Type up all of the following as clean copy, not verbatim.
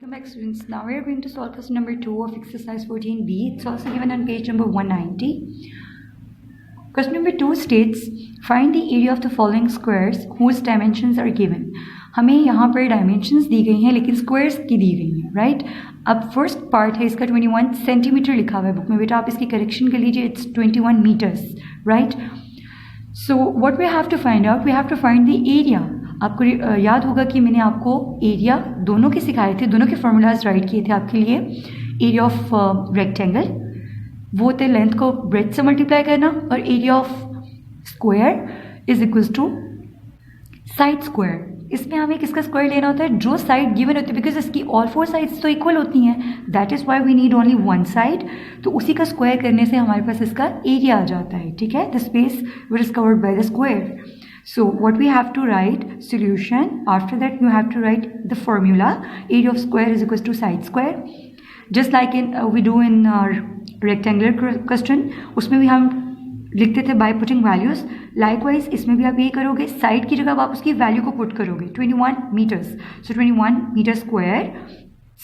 Welcome back, students. Now we are going to solve question number 2 of exercise 14b. It's also given on page number 190. Question number 2 states, find the area of the following squares whose dimensions are given. हमें यहाँ पर dimensions दी गई हैं लेकिन squares की दी गई हैं, right? अब first part है इसका 21 सेंटीमीटर लिखा हुआ है बुक में, बेटा आप इसकी correction कर लीजिए, it's 21 meters, right? So what we have to find out, we have to find the area. आपको याद होगा कि मैंने आपको एरिया दोनों के सिखाए थे, दोनों के फॉर्मूलाज राइट किए थे आपके लिए. एरिया ऑफ रेक्टेंगल वो होते लेंथ को ब्रेथ से मल्टीप्लाई करना, और area of square is equals to side square. इसमें हमें किसका स्क्वायर लेना होता है, जो साइड गिवन होती है, बिकॉज इसकी ऑल फोर साइड्स तो इक्वल होती हैं. That is why we need only one side. तो उसी का स्क्वायर करने से हमारे पास इसका एरिया आ जाता है. ठीक है, the space which is covered by the square. So what we have to write, solution, after that you have to write the formula, area of square is equals to side square, just like in we do in rectangular question. उसमें भी हम लिखते थे by putting values. Likewise इसमें भी आप यही करोगे, साइड की जगह आप उसकी वैल्यू को पुट करोगे. 21 meters, so 21 meter square.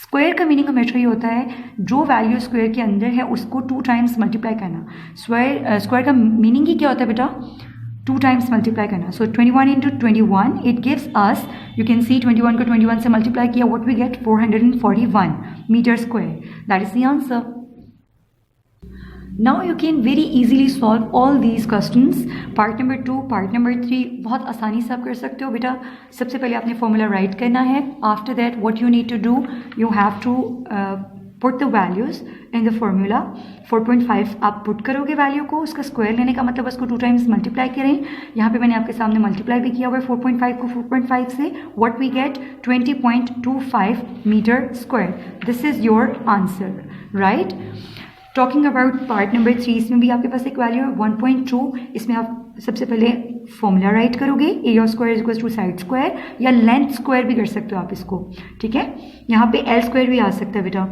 Square का मीनिंग हमेशा ये होता है जो वैल्यू स्क्वायर के अंदर है उसको 2 times मल्टीप्लाई करना. स्क्वायर का मीनिंग ही क्या होता है बेटा, 2 times मल्टीप्लाई करना. So 21 into 21 it gives us, you can see 21 को 21 से मल्टीप्लाई किया, what we get 441 metre square. That is the answer. Now you can very easily solve all these questions. Part number 2, part number 3 बहुत आसानी से आप कर सकते हो बेटा. सबसे पहले आपने फॉर्मूला राइट करना है. After that what you need to do, you have to put the values in the formula. 4.5 आप पुट करोगे वैल्यू को, उसका स्क्वायर लेने का मतलब उसको 2 times मल्टीप्लाई करें. यहाँ पे मैंने आपके सामने मल्टीप्लाई भी किया हुआ है 4.5 को 4.5 से. What we get 20.25 metre square. This is your answer, right. Talking about part number 3, इसमें भी आपके पास एक वैल्यू है 1.2. इसमें आप सबसे पहले फॉर्मूला राइट करोगे, area of square is equal to side square, या लेंथ स्क्वायर भी कर सकते हो आप इसको. ठीक है, यहाँ पे एल स्क्वायर भी आ सकता है बेटा.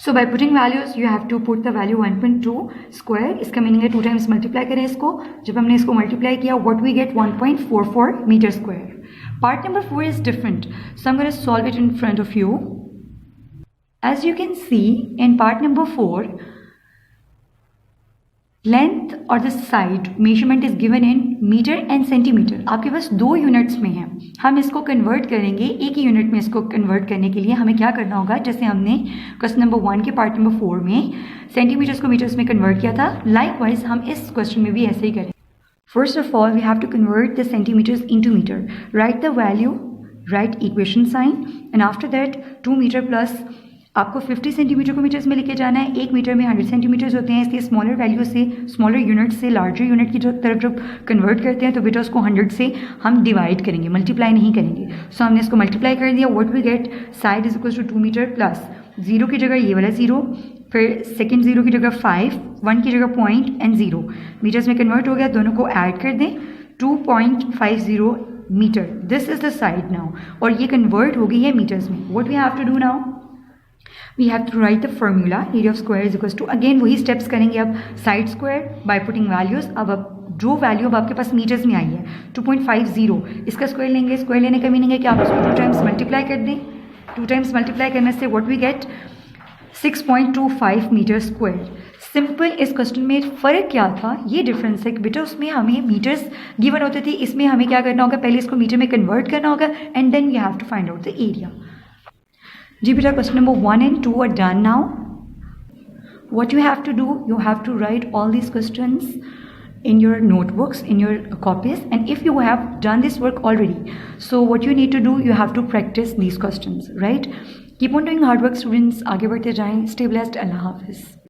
So by putting values you have to put the value 1.2 square. इसका मीनिंग है 2 times मल्टीप्लाई करें इसको. जब हमने इसको मल्टीप्लाई किया, what we get 1.44 metre square. Part number 4 is different, so I am going to solve it in front of you. As you can see in part number 4, length or the side measurement is given in meter and centimeter. आपके पास 2 units में है. हम इसको convert करेंगे एक ही unit में. इसको convert करने के लिए हमें क्या करना होगा, जैसे हमने क्वेश्चन नंबर 1 के पार्ट नंबर 4 में सेंटीमीटर्स को मीटर्स में कन्वर्ट किया था, लाइकवाइज हम इस क्वेश्चन में भी ऐसे ही करें. First of all we have to convert the centimetres into metre. Write the value, write equation sign, and after that 2 metre plus आपको 50 सेंटीमीटर को मीटर्स में लेके जाना है. 1 मीटर में 100 सेंटीमीटर्स होते हैं, इसलिए स्मॉलर वैल्यू से, स्मॉलर यूनिट से लार्जर यूनिट की तरफ जब कन्वर्ट करते हैं तो बेटा उसको 100 से हम डिवाइड करेंगे, मल्टीप्लाई नहीं करेंगे. सो हमने इसको मल्टीप्लाई कर दिया. What we get, side is equal to 2 metre plus 0 की जगह ये वाला 0, फिर सेकेंड 0 की जगह 5, 1 की जगह पॉइंट एंड 0. मीटर्स में कन्वर्ट हो गया, दोनों को ऐड कर दें, 2.50 metre. This is the side now, और ये कन्वर्ट हो गई है मीटर्स में. What we have to do now, we have to write the formula, area of square is equals to, again वही steps करेंगे अब, side square by putting values. अब जो वैल्यू अब आपके पास मीटर्स में आई है 2.50, इसका स्क्वायर लेंगे. स्क्वायर लेने का मीनिंग है कि आप इसको 2 times मल्टीप्लाई कर दें. 2 times मल्टीप्लाई करने से what we get 6.25 metre square. Simple. इस क्वेश्चन में फ़र्क क्या था, ये डिफरेंस है कि बेटा उसमें हमें मीटर्स गिवन होते थे, इसमें हमें क्या करना होगा, पहले इसको मीटर में कन्वर्ट करना होगा and then we have to find out the area. जी बेटा, question number 1 and 2 are done now. What you have to do, you have to write all these questions in your notebooks, in your copies, and if you have done this work already, so what you need to do, you have to practice these questions, right? Keep on doing hard work, students. आगे बढ़ते जाएं. Stay blessed. Allah Hafiz.